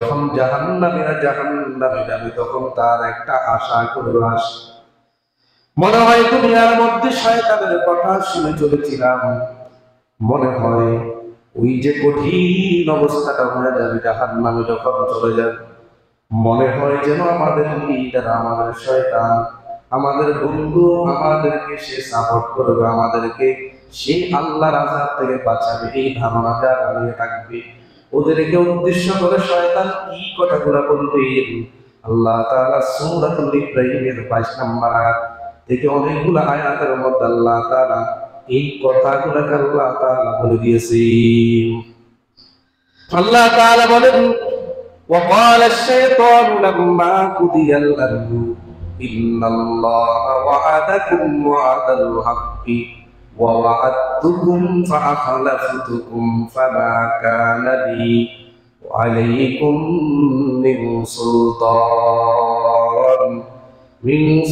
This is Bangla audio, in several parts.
যখন জাহান্নামে যাবে তখন তার একটা আশা করবে, মনে হয় দুনিয়ার মধ্যে শয়তানের কথা শুনে চলেছিলাম, মনে হয় ওই যে কঠিন অবস্থাটা হয়ে যাবে জাহান্নামে যখন চলে যাবে, মনে হয় যেন আমাদের লিডার, আমাদের শয়তান, আমাদের বন্ধু, আমাদেরকে সে সাপোর্ট করবে, আমাদেরকে সে আল্লাহর আযাব থেকে বাঁচাবে, এই ধারণা যারা নিয়ে থাকবে, ওদেরকে উদ্দেশ্য করে শয়তান কি কথাগুলো বলবে। আল্লাহ তাআলা সূরাতুল ইব্রাহিমের 22 নম্বর আয়াত থেকে অনেকগুলো আয়াতের মধ্যে আল্লাহ তাআলা এই কথাগুলোকে আল্লাহ তাআলা বলে দিয়েছেন। আল্লাহ তাআলা বলেন, وقال الشيطان لما قضي الأمر إن الله وعدكم وعد الحق ووعدتكم فأخلفتكم فما كان لي عليكم من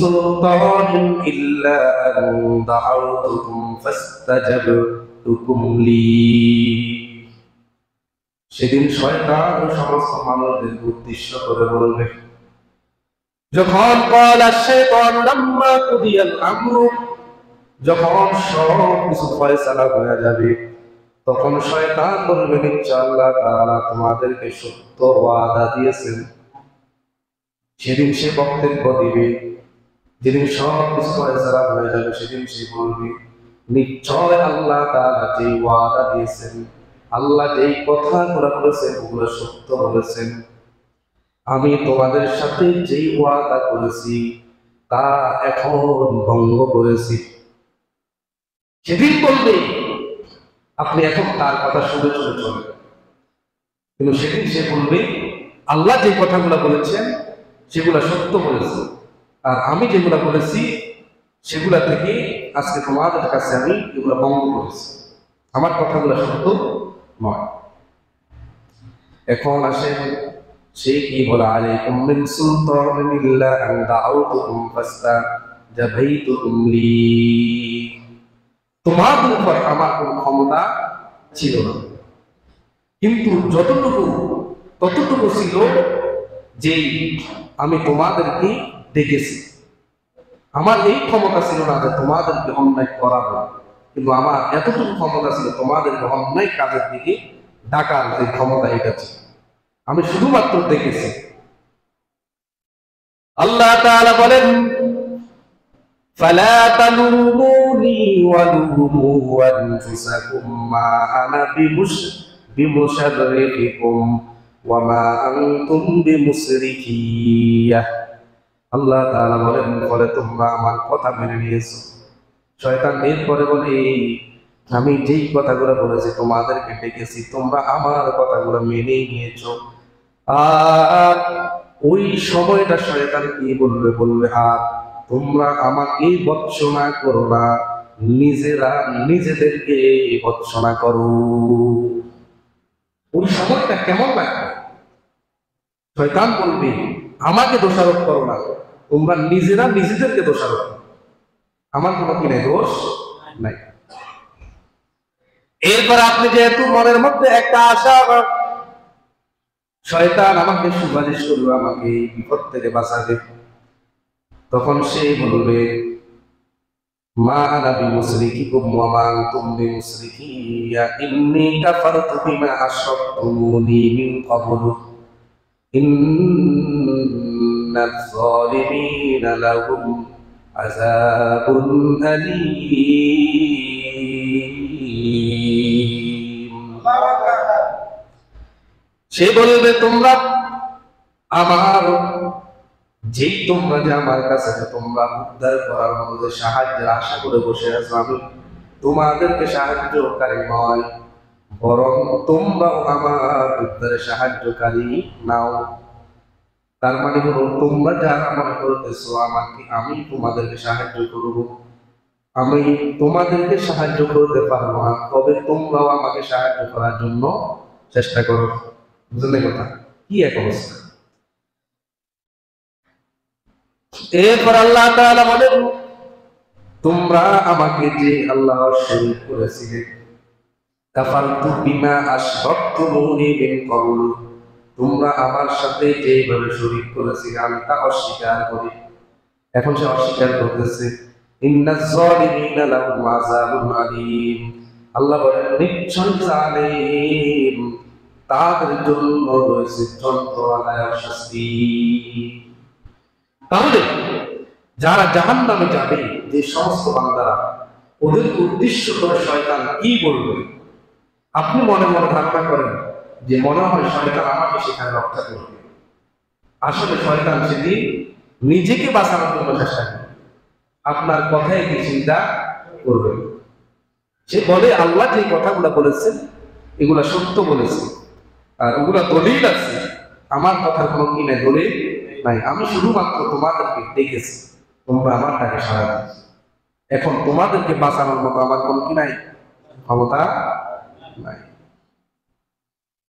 سلطان إلا أن دعوتكم فاستجبتم لي। সেদিন শয়তান সমস্ত মানুষদের উদ্দেশ্য করে বলবে, যখন যখন সব কিছু ফয়সালা হয়ে যাবে, তখন শয়তান বলবে, নিশ্চয় আল্লাহ তাআলা তোমাদেরকে সত্য ওয়াদা দিয়েছেন। সেদিন সে বক্তব্য দিবে, যেদিন সব কিছু ফয়সালা হয়ে যাবে, সেদিন সে বলবে, নিশ্চয় আল্লাহ তাআলা যে ওয়াদা দিয়েছেন, আল্লাহ যেই কথাগুলো বলেছেন ওগুলো সত্য বলেছেন, আমি তোমাদের সাথে যেই ওয়াদা করেছি তা এখন ভঙ্গ করেছি। সেদিন বলবে আপনি এখন তার কথা শুনে শুনে চলবেন, কিন্তু সেদিন সে বলবে আল্লাহ যে কথাগুলো বলেছেন সেগুলো সত্য বলেছে, আর আমি যেগুলো বলেছি সেগুলা থেকে আজকে তোমাদের কাছে আমি এগুলো ভঙ্গ করেছি, আমার কথাগুলো সত্য নয়। এখন আসেন সে কি বলে, আলাইকুম মিন সুলতানিন ইল্লা আন দাউতুকুম ফাস্তাজাবতুম লি, তোমাদের উপর আমার কোনো ক্ষমতা ছিল না, কিন্তু ততটুকু ছিল যে আমি তোমাদেরকে ডেকেছি। আমার এই ক্ষমতা ছিল না যে তোমাদেরকে অন্যায় করাবো, কিন্তু আমার এতটুকু ক্ষমতা ছিল তোমাদেরকে অন্যায় কাজের দিকে ডাকার যে ক্ষমতা, এটা ছিল, আমি শুধুমাত্র দেখেছি। আল্লাহ তাআলা বলেন, ফালা তালুমুনি ওয়ালুমু আনফুসাকুম মা আনা বিমুশাররিকুম ওয়া মা আনতুম বিমুসরিকিয়া। আল্লাহ তাআলা বলেন, বলে তোমরা আমার কথা মেনে নিয়েছো। শয়তান এরপরে বলে, আমি যেই কথাগুলো বলেছি তোমাদেরকে ডেকেছি, তোমরা আমার কথাগুলো মেনে নিয়েছো। আর ওই সময়টা শয়তান কি বলবে, আর তোমরা আমাকে ভৎসনা করো না, নিজেরা নিজেদেরকে ভৎসনা করো। ওই সময়টা কেমন লাগবে? শয়তান বলবে, আমাকে দোষারোপ করো না, তোমরা নিজেরা নিজেদেরকে দোষারোপ করো, আমার কোনো কি নাই, দোষ নাই। এরপর আপনি যেহেতু মনের মধ্যে একটা আশা, শয়তান আমাকে সুপারিশ করবে, আমাকে বিপদ থেকে বাঁচাবে, তখন সে বলবে, মা আনা বিমুসরিকিকুম ওয়া মা আনতুম বিমুসরিকিয়া ইন্নী কাফারতু বিমা আশরাকতুমুনি মিন ক্বাবলু ইন্নাল যালিমিনা লাহুম আযাবুন আলীম। সে বলবে, তোমরা আমার তোমরা যে আমার কাছে তোমরা উদ্ধার করার মতো যে সাহায্যের আশা করে বসে আছো, আমি তোমাদেরকে সাহায্যকারী নয়, বরং তোমরাও আমার উদ্ধারে সাহায্যকারী নাও। তার মানে হলো, তোমরা যারা মনে করতেছো আমাকে আমি তোমাদেরকে সাহায্য করবো, আমি তোমাদেরকে সাহায্য করতে পারবো না, তবে তোমরাও আমাকে সাহায্য করার জন্য চেষ্টা করো। বুঝলেন কথা? কি এক অবস্থা! এরপর আল্লাহ তাআলা বলেন, তোমরা আমাকে যে আল্লাহর শরীক করেছিলে, কাফারতু বিমা আশরাকতুমুনি মিন ক্বাবলু, তোমরা আমার সাথে যেভাবে শরীক করেছিলে আমি তা অস্বীকার করি। এখন সে অস্বীকার করতেছে। ইন্নাজ জালিমিনা লাহুম আযাবুন আলীম, আল্লাহ বলেন নিশ্চয় জালিম তাদের জন্য রয়েছে যন্ত্রণাদায়ক শাস্তি। তাহলে যারা জাহান্নামে যাবে, যে সমস্ত বান্দারা, ওদের উদ্দেশ্য করে শয়তান কি বলবে? আপনি মনে মনে ধারণা করেন যে মনে হয় শয়তান আমাকে সেখানে রক্ষা করবে। আসলে শয়তান সেদিন নিজেকে বাঁচানোর জন্য চেষ্টা করবে। আপনার কথায় কি চিন্তা করবে? সে বলে আল্লাহ যে কথাগুলো বলেছেন এগুলা সত্য বলেছে, আর ওগুলা দলিল আছে, আমার কথার কোনো কি নাই, দলিল নাই। আমি শুধুমাত্র তোমাদেরকে ডেকেছি, তোমরা আমার ডাকে সাড়া দিয়েছো। এখন তোমাদেরকে বাঁচানোর মতো আমার কোনো কি নাই, ক্ষমতা নাই।